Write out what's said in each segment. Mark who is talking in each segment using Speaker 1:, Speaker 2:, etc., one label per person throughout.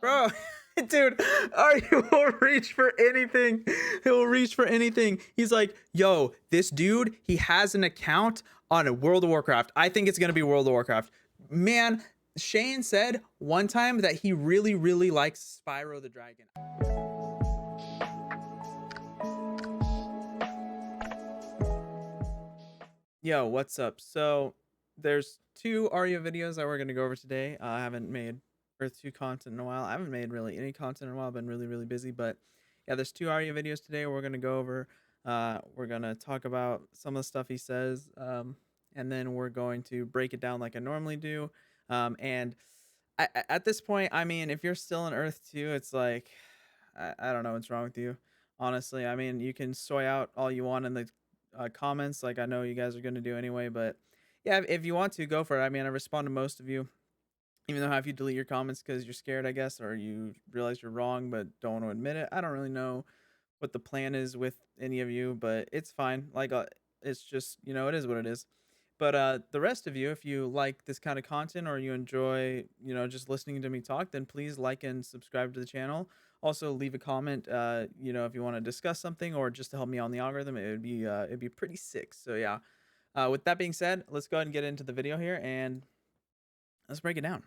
Speaker 1: Bro, dude, Arya will reach for anything. He'll reach for anything. He's like, yo, this dude, he has an account on a World of Warcraft. I think it's gonna be World of Warcraft. Man, Shane said one time that he really, really likes Spyro the Dragon. Yo, what's up? So there's two Arya videos that we're gonna go over today. I haven't made Earth 2 content in a while. I haven't made really any content in a while. I've been really, really busy. But yeah, there's two Arya videos today we're gonna go over. We're gonna talk about some of the stuff he says, and then we're going to break it down like I normally do. And at this point, I mean, if you're still in Earth 2, it's like I don't know what's wrong with you. Honestly, I mean, you can soy out all you want in the comments, like I know you guys are going to do anyway. But yeah, if you want to, go for it. I mean, I respond to most of you, even though if you delete your comments because you're scared, I guess, or you realize you're wrong but don't want to admit it. I don't really know what the plan is with any of you, but it's fine. Like, it's just, it is what it is. But the rest of you, if you like this kind of content or you enjoy, just listening to me talk, then please like and subscribe to the channel. Also, leave a comment, if you want to discuss something or just to help me on the algorithm. It'd be pretty sick. So yeah. With that being said, let's go ahead and get into the video here and let's break it down.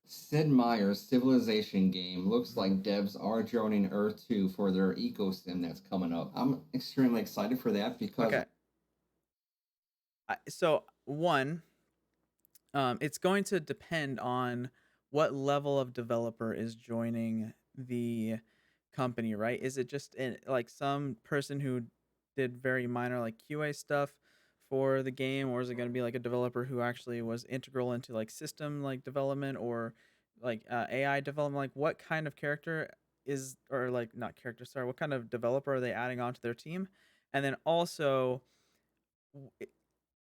Speaker 2: Sid Meier's Civilization game looks like devs are joining Earth 2 for their ecosystem that's coming up. I'm extremely excited for that because
Speaker 1: Okay. So one, it's going to depend on what level of developer is joining the company, right? Is it just like some person who did very minor like QA stuff for the game, or is it going to be like a developer who actually was integral into like system like development or like AI development? Like what kind of character is, or like not character, sorry, what kind of developer are they adding onto their team? And then also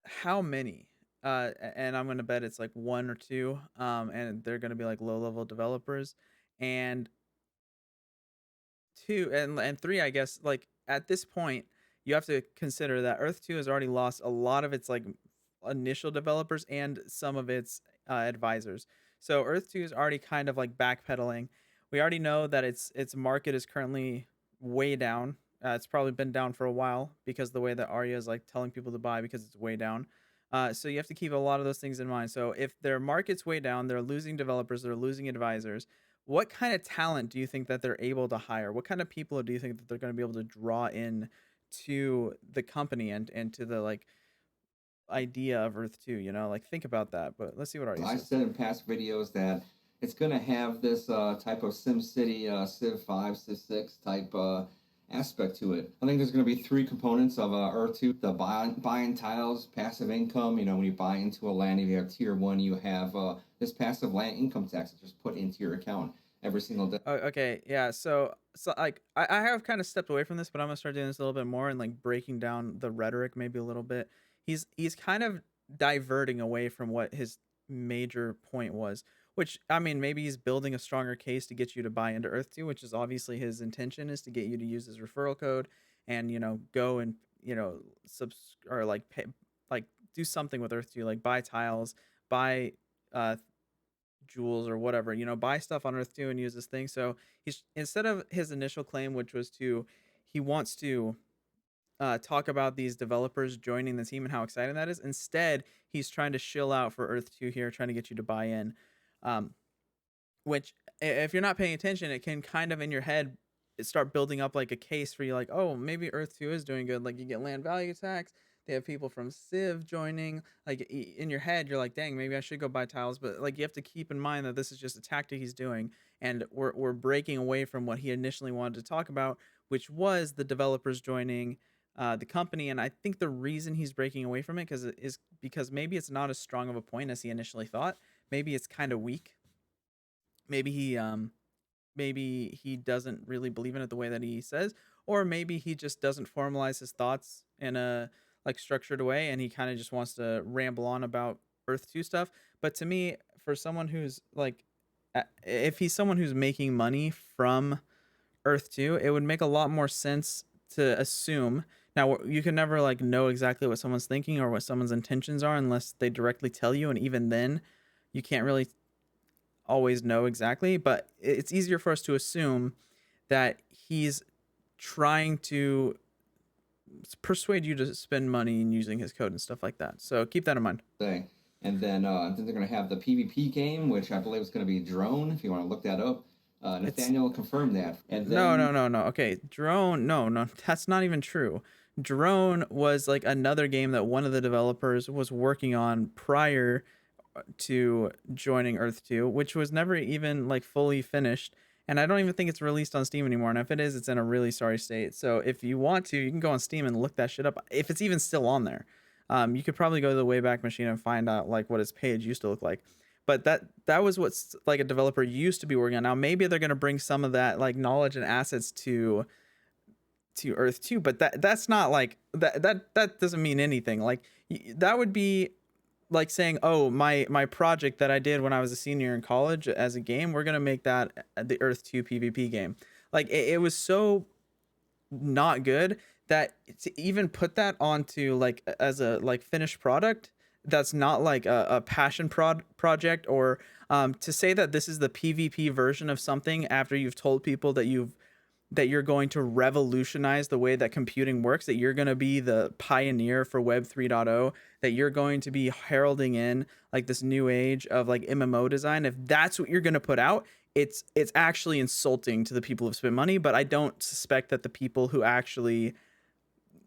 Speaker 1: how many? And I'm gonna bet it's like one or two. And they're gonna be like low level developers, and two and three, I guess. Like at this point, you have to consider that Earth 2 has already lost a lot of its like initial developers and some of its advisors. So Earth 2 is already kind of like backpedaling. We already know that its market is currently way down. It's probably been down for a while because the way that Arya is like telling people to buy because it's way down. So you have to keep a lot of those things in mind. So if their market's way down, they're losing developers, they're losing advisors. What kind of talent do you think that they're able to hire? What kind of people do you think that they're going to be able to draw in to the company and to the like idea of Earth 2, Like think about that. But let's see what Arya
Speaker 2: I
Speaker 1: says.
Speaker 2: said in past videos that it's going to have this type of SimCity, Civ 5, Civ 6 type aspect to it. I think there's going to be three components of Earth 2: the buying tiles, passive income. When you buy into a land, if you have tier 1, you have this passive land income tax that's just put into your account every single day.
Speaker 1: Oh, okay, yeah. So like I have kind of stepped away from this, but I'm gonna start doing this a little bit more and like breaking down the rhetoric maybe a little bit. He's kind of diverting away from what his major point was, which I mean maybe he's building a stronger case to get you to buy into Earth 2, which is obviously his intention is to get you to use his referral code and go and subs or like pay, like do something with Earth 2, like buy tiles, buy uh jewels or whatever, buy stuff on Earth 2 and use this thing. So he's, instead of his initial claim, which was he wants to talk about these developers joining the team and how exciting that is. Instead, he's trying to shill out for Earth 2 here, trying to get you to buy in. Um, which, if you're not paying attention, it can kind of in your head start building up like a case for you, like, oh, maybe Earth 2 is doing good. Like you get land value tax. They have people from Civ joining. Like in your head, you're like, dang, maybe I should go buy tiles. But like you have to keep in mind that this is just a tactic he's doing, and we're breaking away from what he initially wanted to talk about, which was the developers joining the company. And I think the reason he's breaking away from it is because maybe it's not as strong of a point as he initially thought. Maybe it's kind of weak. Maybe he doesn't really believe in it the way that he says, or maybe he just doesn't formalize his thoughts in a like structured way and he kind of just wants to ramble on about Earth 2 stuff. But to me, for someone who's like if he's someone who's making money from Earth 2, it would make a lot more sense to assume. Now, you can never like know exactly what someone's thinking or what someone's intentions are unless they directly tell you, and even then, you can't really always know exactly, but it's easier for us to assume that he's trying to persuade you to spend money in using his code and stuff like that. So keep that in mind.
Speaker 2: Thing. And then they're going to have the PvP game, which I believe is going to be Drone, if you want to look that up.
Speaker 1: It's
Speaker 2: Nathaniel confirmed that. And
Speaker 1: no, no,
Speaker 2: then
Speaker 1: no, no. Okay, Drone. No, no, that's not even true. Drone was like another game that one of the developers was working on prior to joining Earth 2, which was never even like fully finished. And I don't even think it's released on Steam anymore. And if it is, it's in a really sorry state. So if you want to, you can go on Steam and look that shit up. If it's even still on there, you could probably go to the Wayback Machine and find out like what its page used to look like. But that was what's like a developer used to be working on. Now maybe they're gonna bring some of that like knowledge and assets to Earth 2, but that's not like that doesn't mean anything. Like that would be like saying, "Oh, my project that I did when I was a senior in college as a game, we're gonna make that the Earth 2 PvP game." Like it was so not good that to even put that onto like as a like finished product, that's not like a passion project, or to say that this is the PvP version of something after you've told people that you're going to revolutionize the way that computing works, that you're going to be the pioneer for Web 3.0, that you're going to be heralding in like this new age of like MMO design. If that's what you're going to put out, it's actually insulting to the people who've spent money. But I don't suspect that the people who actually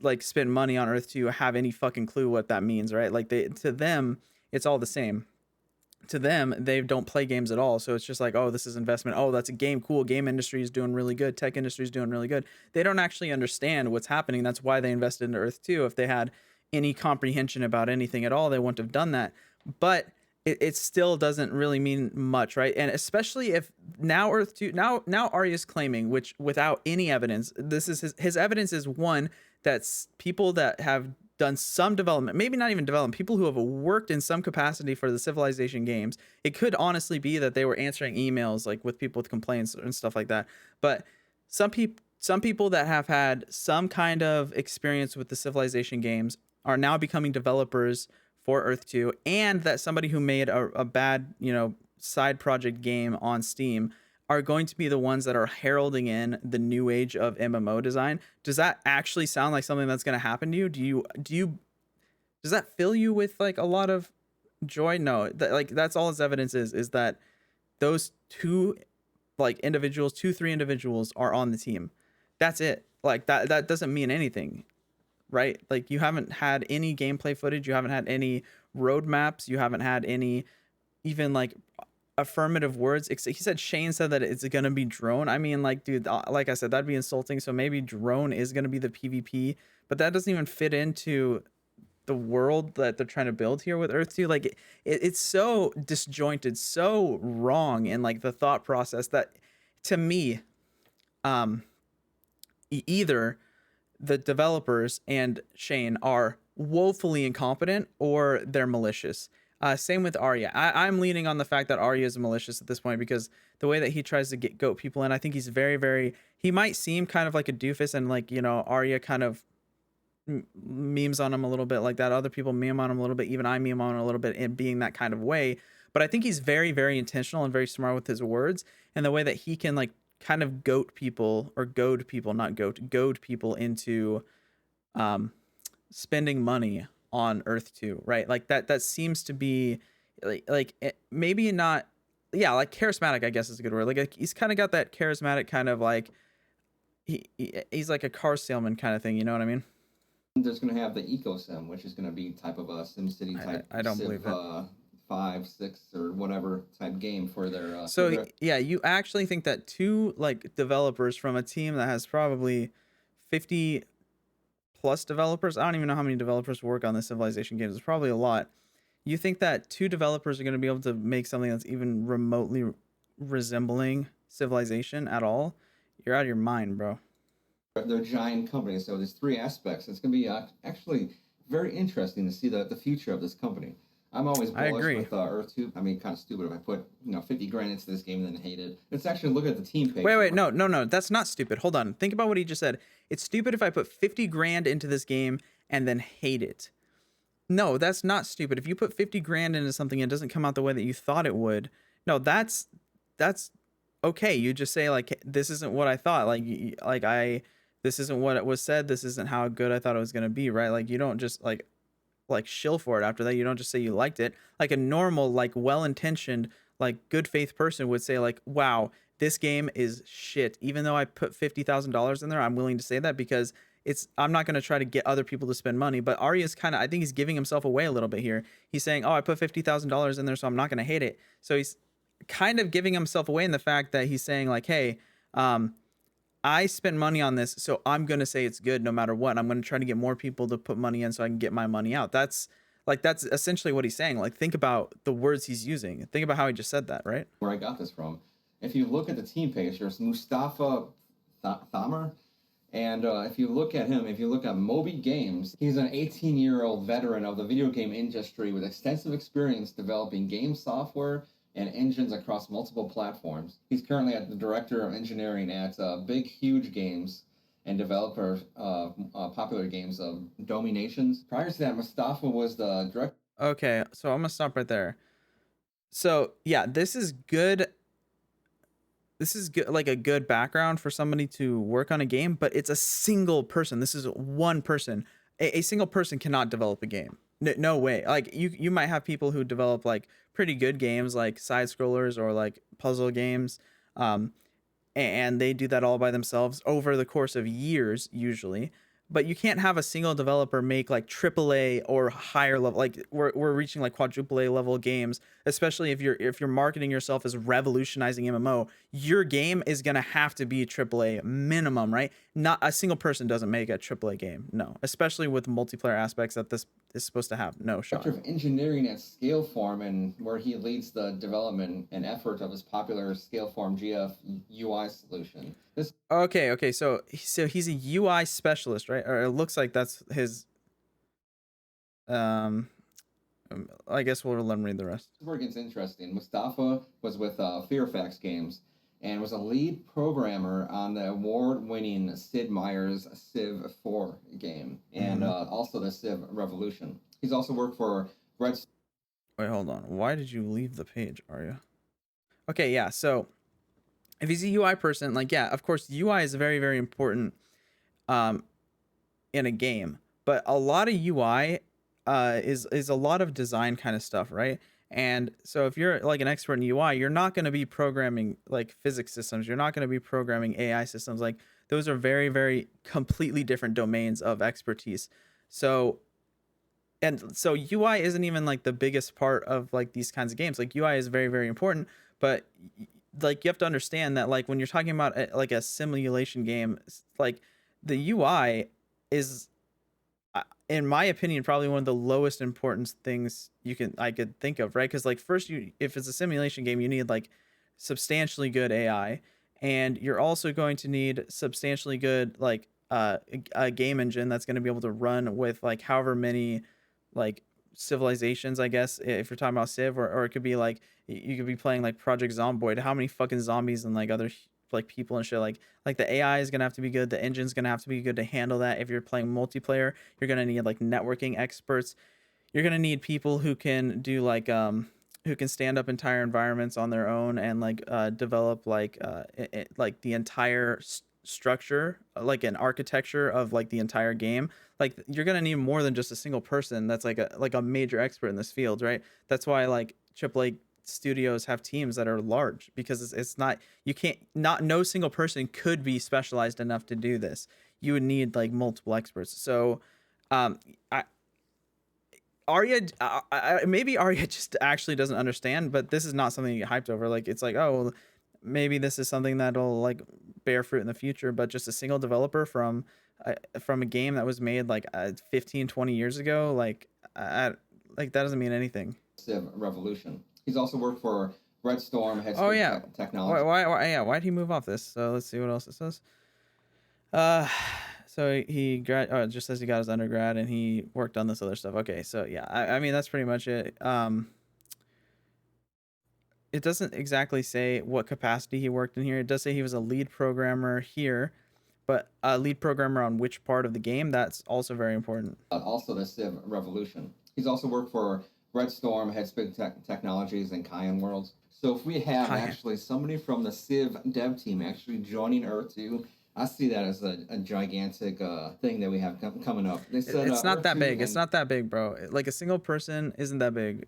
Speaker 1: like spend money on Earth 2 have any fucking clue what that means, right? Like to them, it's all the same. To them, they don't play games at all. So it's just like, oh, this is investment. Oh, that's a game. Cool. Game industry is doing really good. Tech industry is doing really good. They don't actually understand what's happening. That's why they invested into Earth 2. If they had any comprehension about anything at all, they wouldn't have done that. But it still doesn't really mean much, right? And especially if now Earth 2, now Arya's claiming, which without any evidence, this is his evidence is one, that's people that have done some development, maybe not even development, people who have worked in some capacity for the Civilization games. It could honestly be that they were answering emails like with people with complaints and stuff like that. But some people that have had some kind of experience with the Civilization games are now becoming developers for Earth 2, and that somebody who made a bad, side project game on Steam are going to be the ones that are heralding in the new age of MMO design. Does that actually sound like something that's going to happen to you? Does that fill you with like a lot of joy? No, like that's all its evidence is that those two like individuals, 3 individuals are on the team. That's it. Like that doesn't mean anything, right? Like you haven't had any gameplay footage, you haven't had any roadmaps, you haven't had any even like affirmative words. He said Shane said that it's gonna be Drone. I mean, like, dude, like I said, that'd be insulting. So maybe Drone is gonna be the PvP, but that doesn't even fit into the world that they're trying to build here with Earth 2. Like it's so disjointed, so wrong in like the thought process that to me, um, either the developers and Shane are woefully incompetent or they're malicious. Same with Arya. I'm leaning on the fact that Arya is malicious at this point because the way that he tries to goat people in, I think he's very, very. He might seem kind of like a doofus, and like Arya kind of memes on him a little bit like that. Other people meme on him a little bit. Even I meme on him a little bit in being that kind of way. But I think he's very, very intentional and very smart with his words and the way that he can like kind of goat people or goad people, not goad people into spending money on Earth 2, right? Like that seems to be maybe not, yeah, like charismatic, I guess is a good word. Like he's kind of got that charismatic kind of like he's like a car salesman kind of thing, you know what I mean?
Speaker 2: there's going to have the EcoSim, which is going to be type of a SimCity type
Speaker 1: I don't
Speaker 2: Civ
Speaker 1: believe it.
Speaker 2: 5, 6, or whatever type game for their.
Speaker 1: Yeah, you actually think that 2 like developers from a team that has probably 50 plus developers. I don't even know how many developers work on the Civilization games. It's probably a lot. You think that 2 developers are going to be able to make something that's even remotely resembling Civilization at all? You're out of your mind, bro.
Speaker 2: They're giant companies, so there's 3 aspects. It's going to be actually very interesting to see the future of this company. I'm always
Speaker 1: I
Speaker 2: bullish
Speaker 1: agree.
Speaker 2: with Earth 2. I mean, kind of stupid if I put 50 grand into this game and then hate it. Let's actually look at the team page.
Speaker 1: Wait, no, no, no. That's not stupid. Hold on. Think about what he just said. It's stupid if I put 50 grand into this game and then hate it. No, that's not stupid. If you put 50 grand into something and it doesn't come out the way that you thought it would, No, that's okay. You just say like, "Hey, this isn't what I thought. Like, this isn't what it was said. This isn't how good I thought it was gonna be." Right? Like, you don't just like shill for it after that. You don't just say you liked it. Like a normal, like well-intentioned, like good faith person would say like, "Wow, this game is shit." Even though I put $50,000 in there, I'm willing to say that because I'm not going to try to get other people to spend money, but Arya's kind of I think he's giving himself away a little bit here. He's saying, "Oh, I put $50,000 in there, so I'm not going to hate it." So he's kind of giving himself away in the fact that he's saying like, "Hey, um I spent money on this, so I'm gonna say it's good no matter what. I'm gonna try to get more people to put money in so I can get my money out." That's essentially what he's saying. Like, think about the words he's using. Think about how he just said that, right?
Speaker 2: Where I got this from. If you look at the team page, there's Mustafa Thamer. And if you look at him, if you look at Moby Games, he's an 18-year-old veteran of the video game industry with extensive experience developing game software and engines across multiple platforms. He's currently at the director of engineering at Big Huge Games and developer popular games of Dominations. Prior to that, Mustafa was the director.
Speaker 1: Okay, so I'm gonna stop right there. So yeah, this is good. This is good, like a good background for somebody to work on a game, but it's a single person. This is one person. A single person cannot develop a game. No way. Like you might have people who develop like pretty good games, like side scrollers or like puzzle games, um, and they do that all by themselves over the course of years, usually. But you can't have a single developer make like AAA or higher level. Like we're reaching like quadruple A level games, especially if you're marketing yourself as revolutionizing MMO. Your game is gonna have to be AAA minimum, right? Not a single person doesn't make a AAA game, no. Especially with multiplayer aspects that this is supposed to have no shot.
Speaker 2: Director of engineering at Scaleform, and where he leads the development and effort of his popular Scaleform GF UI solution. This
Speaker 1: Okay. So he's a UI specialist, right? Or it looks like that's his. Um, I guess we'll let him read the rest.
Speaker 2: where it gets interesting. Mustafa was with Fairfax Games and was a lead programmer on the award-winning Sid Meier's Civ 4 game, and also the Civ Revolution. He's also worked for Red.
Speaker 1: Wait, hold on. Why did you leave the page, Arya? Okay, yeah. So if he's a UI person, like yeah, of course UI is very very important um in a game, but a lot of UI is a lot of design kind of stuff, right? And so if you're like an expert in UI, you're not going to be programming like physics systems. You're not going to be programming AI systems. Like those are very very completely different domains of expertise. So so UI isn't even like the biggest part of like these kinds of games. Like UI is very very important, but like you have to understand that like when you're talking about like a simulation game, like the UI is in my opinion probably one of the lowest importance things I could think of, right? Because like first you if it's a simulation game, you need like substantially good AI, and you're also going to need substantially good like a game engine that's going to be able to run with like however many like civilizations, I guess, if you're talking about Civ, or it could be like you could be playing like Project Zomboid. How many fucking zombies and like other like people and shit, like the AI is gonna have to be good, the engine's gonna have to be good to handle that. If you're playing multiplayer, you're gonna need like networking experts. You're gonna need people who can do like who can stand up entire environments on their own and like develop like like the entire structure, like an architecture of like the entire game. Like you're gonna need more than just a single person that's like a major expert in this field, right? That's why like AAA studios have teams that are large, because it's not, you can't, not, no single person could be specialized enough to do this. You would need like multiple experts. So I Arya, maybe Arya just actually doesn't understand, but this is not something you get hyped over. Like it's like, oh, well, maybe this is something that'll like bear fruit in the future. But just a single developer from a game that was made like 15, 20 years ago, like that doesn't mean anything.
Speaker 2: Civ Revolution. He's also worked for Red Storm,
Speaker 1: Oh yeah,
Speaker 2: Technology.
Speaker 1: yeah, why'd he move off this? So let's see what else it says. So it just says he got his undergrad and he worked on this other stuff. Okay, so yeah, I mean that's pretty much it. It doesn't exactly say what capacity he worked in here. It does say he was a lead programmer here, but a lead programmer on which part of the game, that's also very important.
Speaker 2: Also the Civ Revolution. He's also worked for Red Storm, Headspace Technologies, and Cayenne Worlds. So if we have
Speaker 1: I am.
Speaker 2: actually somebody from the Civ dev team actually joining Earth 2, I see that as a gigantic thing that we have coming up. They said
Speaker 1: It's not
Speaker 2: Earth
Speaker 1: that
Speaker 2: 2
Speaker 1: big. It's
Speaker 2: and
Speaker 1: not that big, bro. Like a single person isn't that big.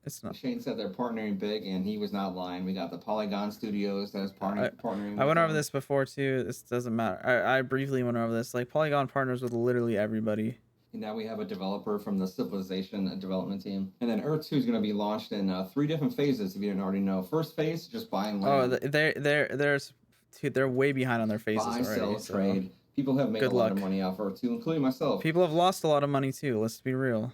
Speaker 1: It's not.
Speaker 2: Shane said they're partnering big, and he was not lying. We got the Polygon Studios that is
Speaker 1: I
Speaker 2: partnering
Speaker 1: I
Speaker 2: with
Speaker 1: went over
Speaker 2: them.
Speaker 1: this before too. This doesn't matter. I briefly went over this. Like Polygon partners with literally everybody.
Speaker 2: And now we have a developer from the Civilization development team. And then Earth 2 is going to be launched in 3 different phases, if you didn't already know. First phase, just buying
Speaker 1: Oh,
Speaker 2: land.
Speaker 1: they're way behind on their phases
Speaker 2: Buy,
Speaker 1: already.
Speaker 2: sell,
Speaker 1: So
Speaker 2: trade. People have made a
Speaker 1: good
Speaker 2: lot of
Speaker 1: luck.
Speaker 2: money off Earth 2, including myself.
Speaker 1: People have lost a lot of money too. Let's be real.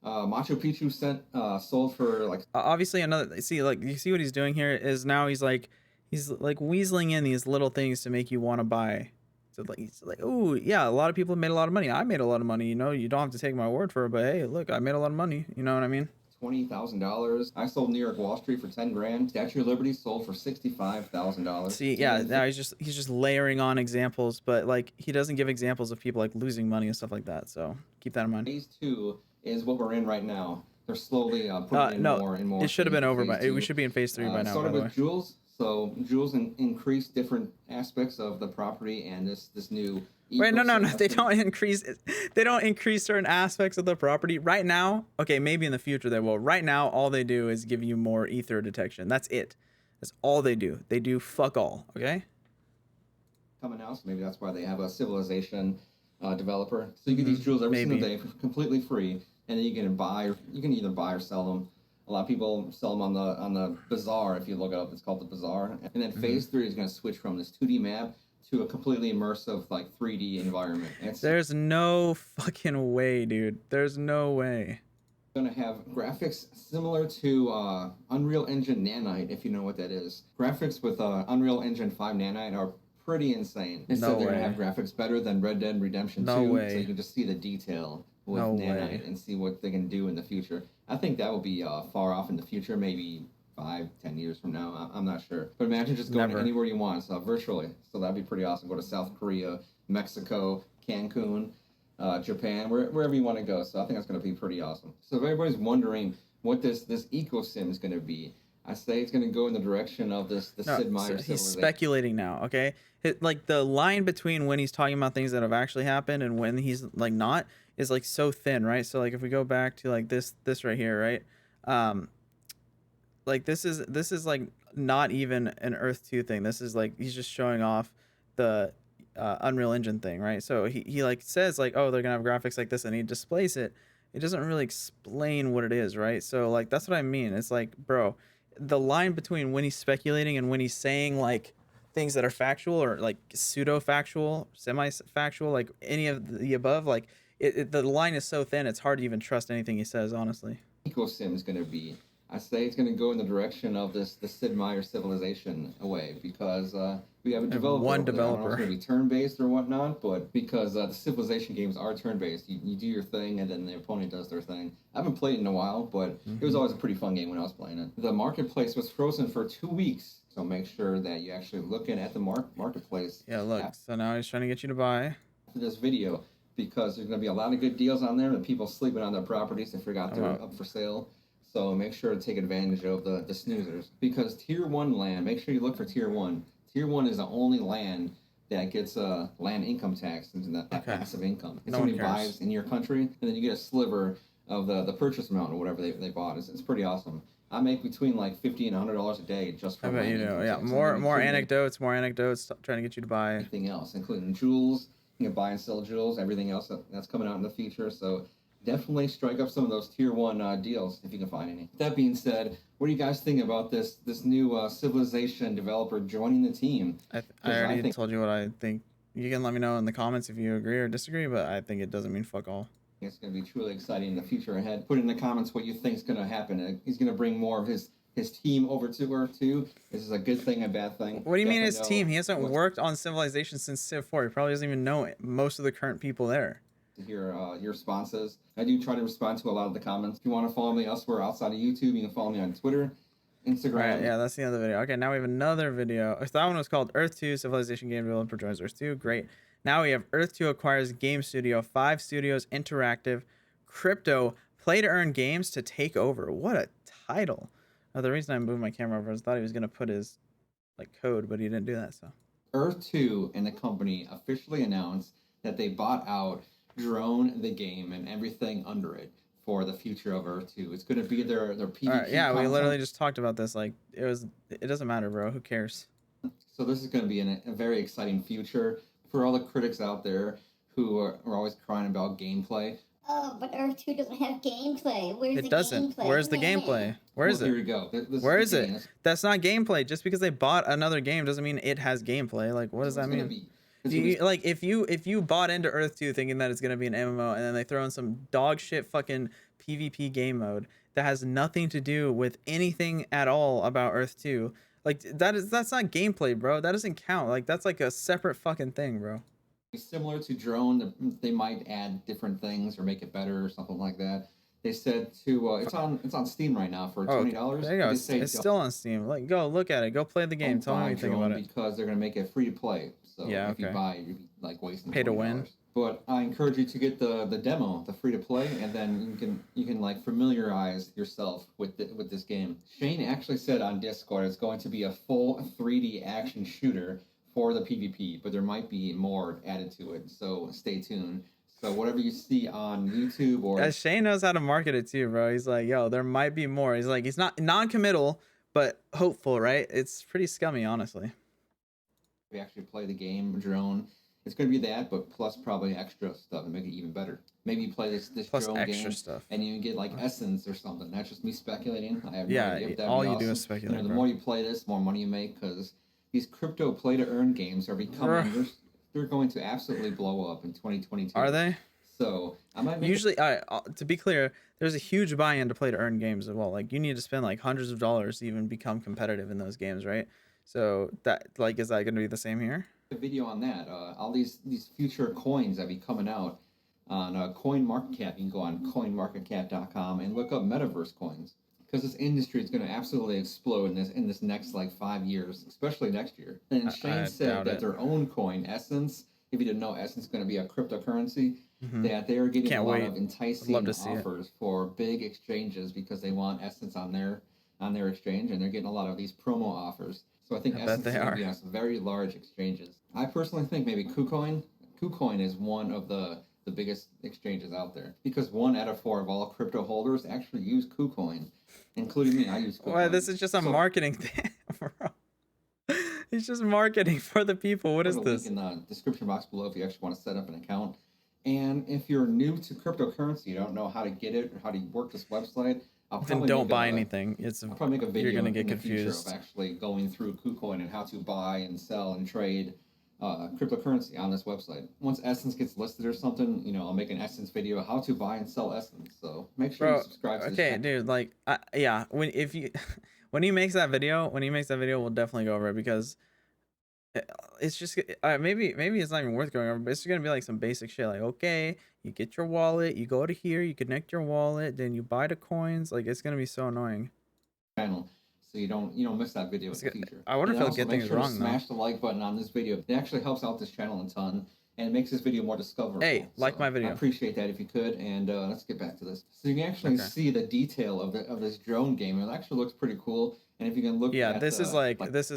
Speaker 2: Machu Picchu sold for like
Speaker 1: Obviously, another see like you see what he's doing here is now he's like weaseling in these little things to make you want to buy. So like he's like, oh yeah, a lot of people have made a lot of money. I made a lot of money. You know, you don't have to take my word for it, but hey, look, I made a lot of money. You know what I mean?
Speaker 2: $20,000. I sold New York Wall Street for 10 grand. Statue of Liberty sold for $65,000.
Speaker 1: See, yeah, now he's just layering on examples, but like he doesn't give examples of people like losing money and stuff like that. So keep that in mind.
Speaker 2: Phase 2 is what we're in right now. They're slowly putting in
Speaker 1: No,
Speaker 2: more and more
Speaker 1: it should have
Speaker 2: things
Speaker 1: been
Speaker 2: in
Speaker 1: over
Speaker 2: phase
Speaker 1: by. We
Speaker 2: two.
Speaker 1: should be in phase 3 by now. By
Speaker 2: Started
Speaker 1: the way.
Speaker 2: with jewels. So jewels increase different aspects of the property and this new
Speaker 1: Wait, no, no, no.
Speaker 2: ecosystem.
Speaker 1: They don't increase. They don't increase certain aspects of the property right now. Okay, maybe in the future they will. Right now, all they do is give you more ether detection. That's it. That's all they do. They do fuck all. Okay.
Speaker 2: Coming out, so maybe that's why they have a civilization developer. So you get these jewels every single
Speaker 1: Maybe.
Speaker 2: day for completely free, and then you can buy. You can either buy or sell them. A lot of people sell them on the bazaar. If you look it up, it's called the bazaar. And then phase 3 is going to switch from this 2D map to a completely immersive like 3D environment. And it's
Speaker 1: There's no fucking way, dude. There's no way.
Speaker 2: going to have graphics similar to Unreal Engine Nanite, if you know what that is. Graphics with Unreal Engine 5 Nanite are pretty insane. They
Speaker 1: No
Speaker 2: said they're going to have
Speaker 1: way.
Speaker 2: graphics better than Red Dead Redemption
Speaker 1: No
Speaker 2: 2, so
Speaker 1: way.
Speaker 2: you can just see the detail with
Speaker 1: No
Speaker 2: Nanite
Speaker 1: way.
Speaker 2: and see what they can do in the future. I think that will be far off in the future, maybe 5, 10 years from now. I'm not sure. But imagine just going
Speaker 1: Never.
Speaker 2: anywhere you want virtually. So that'd be pretty awesome. Go to South Korea, Mexico, Cancun, Japan, wherever you want to go. So I think that's going to be pretty awesome. So if everybody's wondering what this ecosim is going to be, I say it's going to go in the direction of the
Speaker 1: No,
Speaker 2: Sid
Speaker 1: so
Speaker 2: Meier
Speaker 1: he's
Speaker 2: civilization.
Speaker 1: speculating now. Okay, like the line between when he's talking about things that have actually happened and when he's like not is like so thin, right? So like if we go back to like this right here, right? Um, like this is like not even an Earth 2 thing. This is like he's just showing off the Unreal Engine thing, right? So he like says like, oh, they're gonna have graphics like this, and he displays it. It doesn't really explain what it is, right? So like that's what I mean. It's like, bro, the line between when he's speculating and when he's saying like things that are factual or like pseudo factual, semi factual, like any of the above, like the line is so thin, it's hard to even trust anything he says, honestly.
Speaker 2: Ecosim is going to be. I say it's going to go in the direction of the Sid Meier civilization away because we have a
Speaker 1: I have
Speaker 2: developer
Speaker 1: one
Speaker 2: over there. I don't know if it's
Speaker 1: developer.
Speaker 2: going to be turn-based or whatnot, but because the civilization games are turn-based, you do your thing and then the opponent does their thing. I haven't played it in a while, but it was always a pretty fun game when I was playing it. The marketplace was frozen for 2 weeks, so make sure that you actually looking at the marketplace
Speaker 1: Yeah, look. So now he's trying to get you to buy.
Speaker 2: after this video because there's going to be a lot of good deals on there and people sleeping on their properties they forgot they're up for sale. So make sure to take advantage of the snoozers because tier 1 land, make sure you look for tier 1. Tier 1 is the only land that gets land income tax into that passive income. If
Speaker 1: No one
Speaker 2: somebody
Speaker 1: cares.
Speaker 2: buys in your country and then you get a sliver of the purchase amount or whatever they bought. It's pretty awesome. I make between like $50 and $100 a day just
Speaker 1: I
Speaker 2: from
Speaker 1: bet
Speaker 2: land
Speaker 1: you do.
Speaker 2: income
Speaker 1: Yeah,
Speaker 2: tax.
Speaker 1: more anecdotes, trying to get you to buy.
Speaker 2: Anything else, including jewels. You can buy and sell jewels, everything else that's coming out in the future. So definitely strike up some of those tier 1 deals if you can find any. That being said, what do you guys think about this new civilization developer joining the team?
Speaker 1: I already told you what I think. You can let me know in the comments if you agree or disagree, but I think it doesn't mean fuck all.
Speaker 2: It's going to be truly exciting in the future ahead. Put in the comments what you think is going to happen. He's going to bring more of his team over to Earth 2. This is a good thing, a bad thing.
Speaker 1: What do you mean his team? He hasn't worked on Civilization since Civ 4. He probably doesn't even know it. Most of the current people there.
Speaker 2: To hear your responses. I do try to respond to a lot of the comments. If you want to follow me elsewhere outside of YouTube, you can follow me on Twitter, Instagram.
Speaker 1: Right, yeah, that's the other video. Okay, now we have another video. That one was called Earth 2 Civilization Game Developer Joins Earth 2. Great. Now we have Earth 2 acquires Game Studio, 5 Studios Interactive, Crypto, Play to Earn Games to Take Over. What a title. The reason I moved my camera over is I thought he was gonna put his like code, but he didn't do that. So
Speaker 2: Earth 2 and the company officially announced that they bought out Drone the game and everything under it for the future of Earth 2. It's going to be their
Speaker 1: all right,
Speaker 2: PvP
Speaker 1: yeah, we literally
Speaker 2: content.
Speaker 1: just talked about this. Like it doesn't matter, bro. Who cares?
Speaker 2: So this is going to be a very exciting future for all the critics out there who are always crying about gameplay.
Speaker 3: Oh, but Earth 2 doesn't have gameplay. Where's
Speaker 1: It
Speaker 3: the
Speaker 1: doesn't.
Speaker 3: gameplay?
Speaker 1: Where's the gameplay? Where
Speaker 2: Well,
Speaker 1: is it?
Speaker 2: here we go. This
Speaker 1: Where
Speaker 2: is
Speaker 1: is
Speaker 2: the
Speaker 1: it?
Speaker 2: game.
Speaker 1: That's not gameplay. Just because they bought another game doesn't mean it has gameplay. Like, what does
Speaker 2: It's
Speaker 1: that
Speaker 2: going to
Speaker 1: mean?
Speaker 2: be. It's going to be.
Speaker 1: Like if you bought into Earth 2 thinking that it's gonna be an MMO and then they throw in some dog shit fucking PvP game mode that has nothing to do with anything at all about Earth 2, like that's not gameplay, bro. That doesn't count. Like that's like a separate fucking thing, bro.
Speaker 2: Similar to Drone, they might add different things or make it better or something like that. They said to it's on Steam right now for
Speaker 1: Oh,
Speaker 2: $20.
Speaker 1: there you go.
Speaker 2: They say
Speaker 1: It's still on Steam. Like, go look at it. Go play the game.
Speaker 2: don't
Speaker 1: Tell me what
Speaker 2: buy
Speaker 1: you think
Speaker 2: Drone
Speaker 1: about it.
Speaker 2: because they're gonna make it free to play. So
Speaker 1: Yeah,
Speaker 2: if you
Speaker 1: okay.
Speaker 2: buy it, you'd be like wasting
Speaker 1: Pay to
Speaker 2: $20.
Speaker 1: win.
Speaker 2: But I encourage you to get the demo, the free to play, and then you can like familiarize yourself with with this game. Shane actually said on Discord it's going to be a full 3D action shooter for the PvP, but there might be more added to it. So stay tuned. So whatever you see on YouTube or
Speaker 1: Shane knows how to market it too, bro. He's like, yo, there might be more. He's like, he's not non-committal, but hopeful, right? It's pretty scummy, honestly.
Speaker 2: we actually play the game Drone, it's going to be that, but plus probably extra stuff to make it even better. Maybe you play this
Speaker 1: Plus
Speaker 2: Drone
Speaker 1: extra
Speaker 2: game
Speaker 1: stuff.
Speaker 2: and you get like essence or something. That's just me speculating. I have no
Speaker 1: Yeah,
Speaker 2: idea if that'd
Speaker 1: all
Speaker 2: be
Speaker 1: you
Speaker 2: awesome.
Speaker 1: do is speculate,
Speaker 2: the
Speaker 1: bro.
Speaker 2: more you play this, the more money you make because these crypto play to earn games are becoming they're going to absolutely blow up in 2022.
Speaker 1: Are they?
Speaker 2: So I might make
Speaker 1: Usually, to be clear, there's a huge buy-in to play to earn games as well. Like you need to spend like hundreds of dollars to even become competitive in those games, right? So that like, is that going to be the same here?
Speaker 2: a video on that. All these future coins that be coming out on Coin Market Cap. You can go on coinmarketcap.com and look up metaverse coins because this industry is going to absolutely explode in this next like 5 years, especially next year. And Shane said that their own coin, Essence, if you didn't know, Essence is going to be a cryptocurrency. That they are getting a lot of enticing offers for big exchanges because they want Essence on their exchange, and they're getting a lot of these promo offers. So I think Essence is going to be on some very large exchanges. I personally think maybe KuCoin. KuCoin is one of the biggest exchanges out there because 1 out of 4 of all crypto holders actually use KuCoin, including me. I use KuCoin.
Speaker 1: Well, this is just a marketing thing, bro. It's just marketing for the people. What is this?
Speaker 2: Link in the description box below if you actually want to set up an account. And if you're new to cryptocurrency, you don't know how to get it or how to work this website,
Speaker 1: then don't buy anything. I'll
Speaker 2: probably make a video.
Speaker 1: You're gonna get confused
Speaker 2: of actually going through KuCoin and how to buy and sell and trade cryptocurrency on this website. Once Essence gets listed or something, I'll make an Essence video how to buy and sell Essence. So make sure you subscribe. To this channel.
Speaker 1: Dude, like, yeah, when when he makes that video, we'll definitely go over it because it's just maybe it's not even worth going over, but it's gonna be like some basic shit. Like, okay, you get your wallet, you go to here, you connect your wallet, then you buy the coins. Like, it's gonna be so annoying.
Speaker 2: Channel, so you don't miss that video in the future.
Speaker 1: I wonder if he'll get things wrong.
Speaker 2: Smash the like button on this video. It actually helps out this channel a ton. And it makes this video more discoverable.
Speaker 1: Hey, like my video.
Speaker 2: I appreciate that if you could. And let's get back to this. So you can actually see the detail of this drone game. It actually looks pretty cool. And if you can look,
Speaker 1: at this is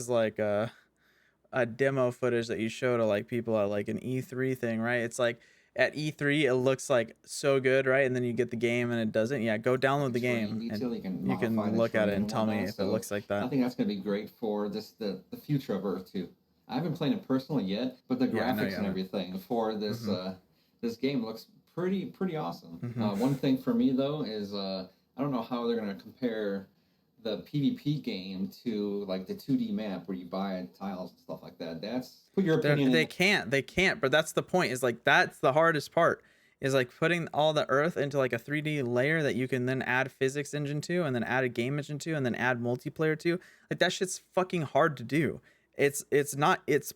Speaker 1: like a demo footage that you show to like people at like an E3 thing, right? It's like at E3 it looks like so good, right? And then you get the game and it doesn't. Yeah, go download the game and you can look at it and tell me if it looks like that.
Speaker 2: I think that's gonna be great for the future of Earth 2. I haven't played it personally yet, but the graphics and everything for this this game looks pretty awesome. One thing for me though is I don't know how they're gonna compare the PvP game to like the 2D map where you buy tiles and stuff like that. That's put your opinion.
Speaker 1: They can't. But that's the point. Is like that's the hardest part. Is like putting all the Earth into like a 3D layer that you can then add physics engine to, and then add a game engine to, and then add multiplayer to. Like that shit's fucking hard to do. It's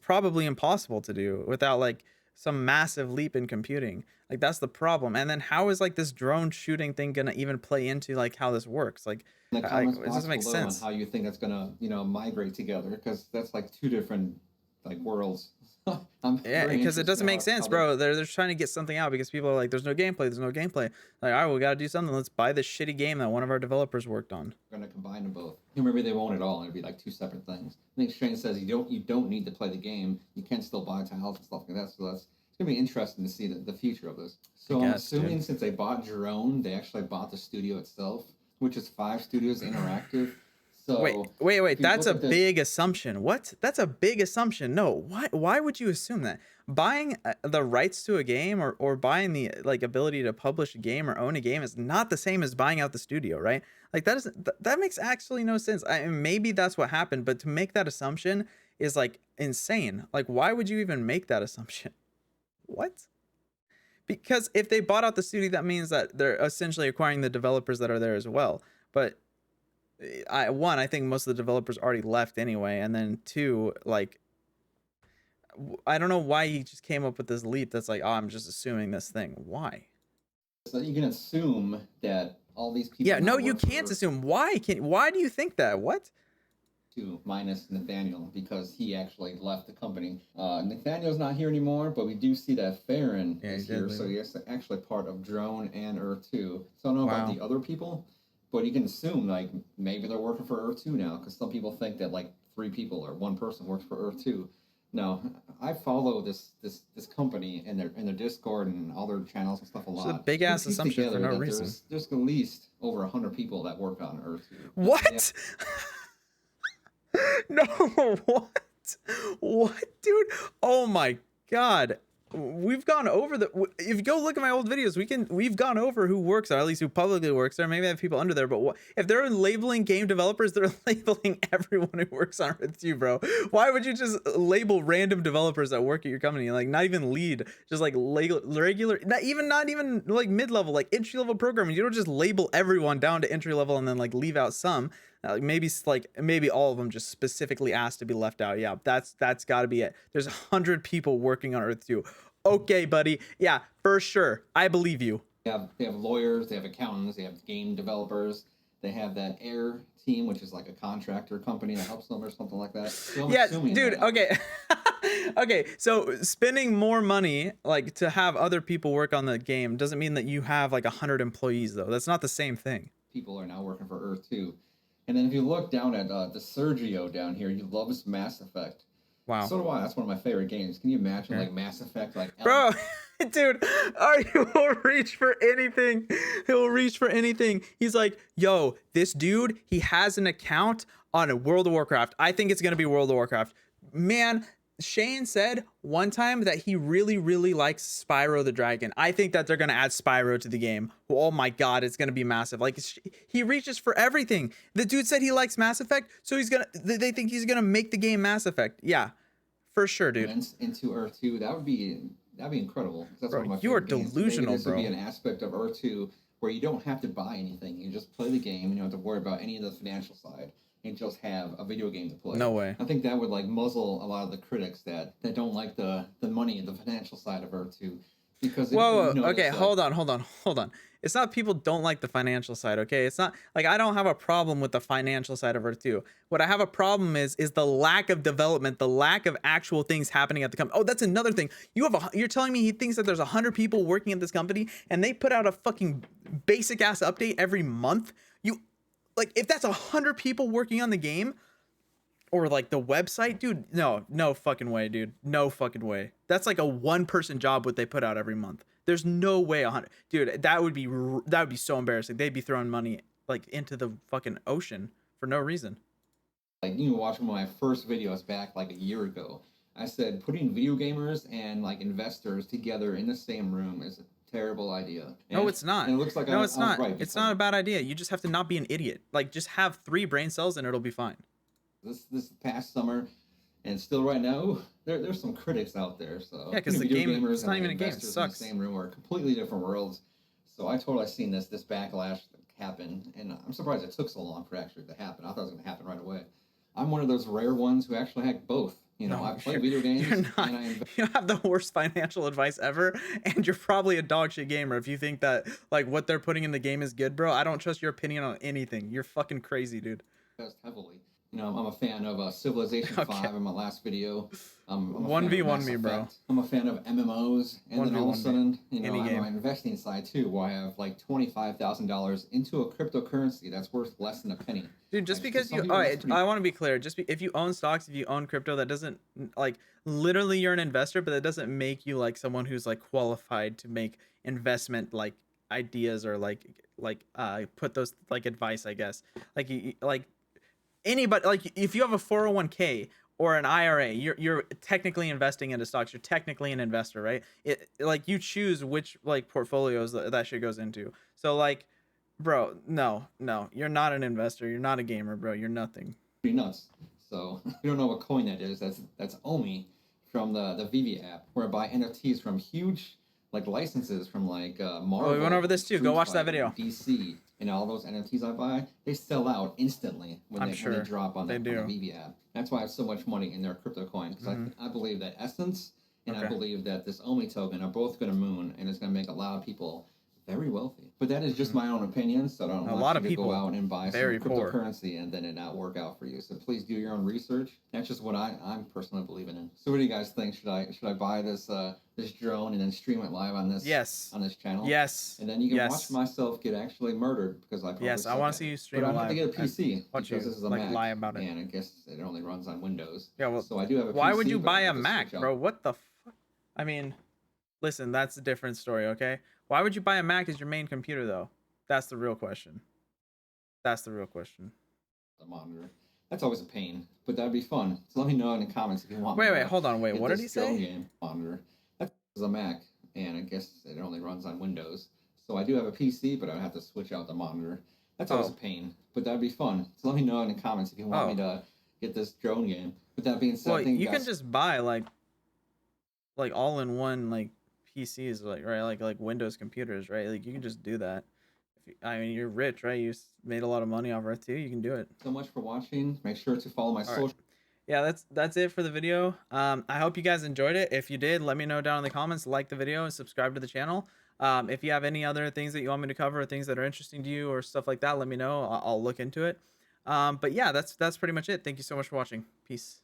Speaker 1: probably impossible to do without like some massive leap in computing. Like that's the problem. And then how is like this drone shooting thing gonna even play into like how this works? Like
Speaker 2: in the comments
Speaker 1: it doesn't make sense.
Speaker 2: On how you think that's gonna migrate together, because that's like two different like worlds. I'm
Speaker 1: Yeah,
Speaker 2: very
Speaker 1: because it
Speaker 2: interested
Speaker 1: doesn't
Speaker 2: in
Speaker 1: make sense,
Speaker 2: how they're
Speaker 1: bro. They're just trying to get something out because people are like, "There's no gameplay. There's no gameplay." Like, all right, we got to do something. Let's buy this shitty game that one of our developers worked on.
Speaker 2: going to combine them both. Maybe they won't at all. It'll be like two separate things. I think Shane says you don't need to play the game. You can still buy tiles and stuff like that. So that's it's gonna be interesting to see the future of this. So I'm assuming since they bought Jerome, they actually bought the studio itself, which is 5 Studios Interactive. So
Speaker 1: Wait. That's a big assumption. What? That's a big assumption. No. Why would you assume that? Buying the rights to a game or buying the like ability to publish a game or own a game is not the same as buying out the studio, right? Like that makes actually no sense. Maybe that's what happened, but to make that assumption is like insane. Like, why would you even make that assumption? What? Because if they bought out the studio, that means that they're essentially acquiring the developers that are there as well. But I think most of the developers already left anyway, and then two, like, I don't know why he just came up with this leap that's like, oh, I'm just assuming this thing. Why?
Speaker 2: So you can assume that all these people.
Speaker 1: Yeah, no, you can't assume. Why do you think that? What?
Speaker 2: Minus Nathaniel because he actually left the company. Nathaniel's not here anymore, but we do see that Farron is here, so he's actually part of Drone and Earth 2. So I don't know about the other people, but you can assume like maybe they're working for Earth 2 now, because some people think that like 3 people or 1 person works for Earth 2. No, I follow this company and their Discord and all their channels and stuff a lot.
Speaker 1: It's a big ass assumption for no reason.
Speaker 2: There's at least over 100 people that work on Earth 2.
Speaker 1: What? No, what, dude? Oh my god, we've gone over if you go look at my old videos, we've gone over who works there, at least who publicly works there. Maybe I have people under there, but if they're labeling game developers, they're labeling everyone who works on Earth 2, bro. Why would you just label random developers that work at your company, like not even lead, just like regular, not even like mid-level, like entry-level programming? You don't just label everyone down to entry level and then like leave out some. Maybe all of them just specifically asked to be left out. Yeah, that's got to be it. There's 100 people working on Earth 2. Okay, buddy. Yeah, for sure. I believe you.
Speaker 2: They have lawyers, they have accountants, they have game developers, they have that Air team, which is like a contractor company that helps them or something like that. So
Speaker 1: yeah, dude. Okay. Okay, so spending more money like to have other people work on the game doesn't mean that you have like 100 employees, though. That's not the same thing.
Speaker 2: People are now working for Earth 2. And then if you look down at the Sergio down here, he loves Mass Effect.
Speaker 1: Wow.
Speaker 2: So do I. That's one of my favorite games. Can you imagine like Mass Effect, like
Speaker 1: bro? Dude, he will reach for anything. He'll reach for anything. He's like, yo, this dude, he has an account on World of Warcraft. I think it's gonna be World of Warcraft. Man, Shane said one time that he really, really likes Spyro the Dragon. I think that they're going to add Spyro to the game. Oh my God, it's going to be massive. Like, he reaches for everything. The dude said he likes Mass Effect, so they think he's going to make the game Mass Effect. Yeah, for sure, dude.
Speaker 2: Into Earth 2, that'd be incredible. That's
Speaker 1: bro,
Speaker 2: one of my
Speaker 1: you are
Speaker 2: favorite
Speaker 1: delusional,
Speaker 2: games. This
Speaker 1: bro.
Speaker 2: would be an aspect of Earth 2 where you don't have to buy anything. You just play the game, and you don't have to worry about any of the financial side. And just have a video game to play.
Speaker 1: No way.
Speaker 2: I think that would like muzzle a lot of the critics that don't like the money and the financial side of Earth 2. Because
Speaker 1: whoa, okay, hold on. It's not people don't like the financial side, okay? It's not like I don't have a problem with the financial side of Earth 2. What I have a problem is the lack of development, the lack of actual things happening at the company. Oh, that's another thing. You're telling me he thinks that there's 100 people working at this company and they put out a fucking basic ass update every month? Like, if that's 100 people working on the game or like the website, dude, no fucking way, dude. No fucking way. That's like a 1-person job what they put out every month. There's no way 100. Dude, that would be so embarrassing. They'd be throwing money like into the fucking ocean for no reason.
Speaker 2: Like, you know, watching one of my first videos back like a year ago, I said putting video gamers and like investors together in the same room is terrible idea.
Speaker 1: No, it's not.
Speaker 2: And it looks like
Speaker 1: it's not.
Speaker 2: Right,
Speaker 1: it's not a bad idea. You just have to not be an idiot. Like, just have 3 brain cells and it'll be fine.
Speaker 2: This past summer, and still right now, there's some critics out there. So
Speaker 1: yeah, because the game, it's not even a game. It sucks.
Speaker 2: In the same room are completely different worlds. So I totally seen this backlash happen, and I'm surprised it took so long for it actually to happen. I thought it was going to happen right away. I'm one of those rare ones who actually had both. You know, I play video games.
Speaker 1: You're not. You have the worst financial advice ever, and you're probably a dog shit gamer if you think that like what they're putting in the game is good, bro. I don't trust your opinion on anything. You're fucking crazy, dude.
Speaker 2: Invest heavily. You know, I'm a fan of Civilization
Speaker 1: Okay.
Speaker 2: 5 in my last video. I'm a fan of
Speaker 1: 1v1
Speaker 2: Mass
Speaker 1: me, bro.
Speaker 2: Effect. I'm a fan of MMOs. And then all of a
Speaker 1: 1v1 me.
Speaker 2: sudden, you know,
Speaker 1: Any
Speaker 2: I'm
Speaker 1: game.
Speaker 2: on my investing side too, where I have like $25,000 into a cryptocurrency that's worth less than a penny.
Speaker 1: Dude, just
Speaker 2: Like,
Speaker 1: because
Speaker 2: some
Speaker 1: you,
Speaker 2: people,
Speaker 1: all
Speaker 2: that's
Speaker 1: right,
Speaker 2: pretty
Speaker 1: I want to be clear. If you own stocks, if you own crypto, that doesn't like literally you're an investor, but that doesn't make you like someone who's like qualified to make investment like ideas or like put those like advice, I guess. Like like anybody, like if you have a 401k or an IRA, you're technically investing into stocks. You're technically an investor, right? It like you choose which like portfolios that shit goes into. So like, bro, no, you're not an investor. You're not a gamer, bro. You're nothing.
Speaker 2: nuts. So if you don't know what coin that is, that's Omi from the Vivi app, where I buy NFTs from huge like licenses from like Marvel.
Speaker 1: Oh, we went over this too. Go watch that
Speaker 2: Fighter,
Speaker 1: video.
Speaker 2: DC, and all those NFTs I buy, they sell out instantly when
Speaker 1: I'm
Speaker 2: when
Speaker 1: sure
Speaker 2: they drop on
Speaker 1: they
Speaker 2: on the
Speaker 1: do.
Speaker 2: Vivi app. That's why I have so much money in their crypto coin, because I believe that Essence and I
Speaker 1: Okay.
Speaker 2: believe that this Omi token are both going to moon, and it's going to make a lot of people very wealthy. But that is just my own opinion, so I don't
Speaker 1: A
Speaker 2: want
Speaker 1: lot
Speaker 2: you
Speaker 1: of
Speaker 2: to
Speaker 1: people
Speaker 2: go out and buy some
Speaker 1: very poor.
Speaker 2: cryptocurrency and then it not work out for you. So please do your own research. That's just what I'm personally believing in. So what do you guys think? Should I buy this this drone and then stream it live on this
Speaker 1: Yes.
Speaker 2: channel?
Speaker 1: Yes.
Speaker 2: And then you can
Speaker 1: Yes.
Speaker 2: watch myself get actually murdered because I probably
Speaker 1: Yes, I
Speaker 2: suck
Speaker 1: want
Speaker 2: at
Speaker 1: to see
Speaker 2: it.
Speaker 1: you stream
Speaker 2: But
Speaker 1: it
Speaker 2: I'd have to
Speaker 1: live.
Speaker 2: get a PC
Speaker 1: Watch
Speaker 2: because
Speaker 1: you
Speaker 2: this is a
Speaker 1: like
Speaker 2: Mac,
Speaker 1: lie about it.
Speaker 2: and I guess it only runs on Windows.
Speaker 1: Yeah, well,
Speaker 2: So I do have a
Speaker 1: why
Speaker 2: PC.
Speaker 1: would you
Speaker 2: but I
Speaker 1: buy a
Speaker 2: have to
Speaker 1: Mac,
Speaker 2: switch out.
Speaker 1: bro? What the fuck? I mean, listen, that's a different story, okay? Why would you buy a Mac as your main computer, though? That's the real question. That's the real question.
Speaker 2: The monitor. That's always a pain, but that'd be fun. So let me know in the comments if you want.
Speaker 1: Wait,
Speaker 2: me
Speaker 1: wait,
Speaker 2: to
Speaker 1: hold on, wait.
Speaker 2: get
Speaker 1: What did
Speaker 2: this
Speaker 1: he
Speaker 2: drone
Speaker 1: say?
Speaker 2: game monitor. That's a Mac, and I guess it only runs on Windows. So I do have a PC, but I'd have to switch out the monitor. That's always a pain, but that'd be fun. So let me know in the comments if you want me to get this drone game. With that being said,
Speaker 1: Well,
Speaker 2: I think
Speaker 1: you can just buy like all-in-one like PCs, like right, like Windows computers, right? Like you can just do that. I mean, you're rich, right? You made a lot of money off Earth 2. You can do it.
Speaker 2: so much for watching. Make sure to follow my
Speaker 1: All right.
Speaker 2: social.
Speaker 1: Yeah, that's it for the video. I hope you guys enjoyed it. If you did, let me know down in the comments. Like the video and subscribe to the channel. If you have any other things that you want me to cover, or things that are interesting to you, or stuff like that, let me know. I'll look into it. But yeah, that's pretty much it. Thank you so much for watching. Peace.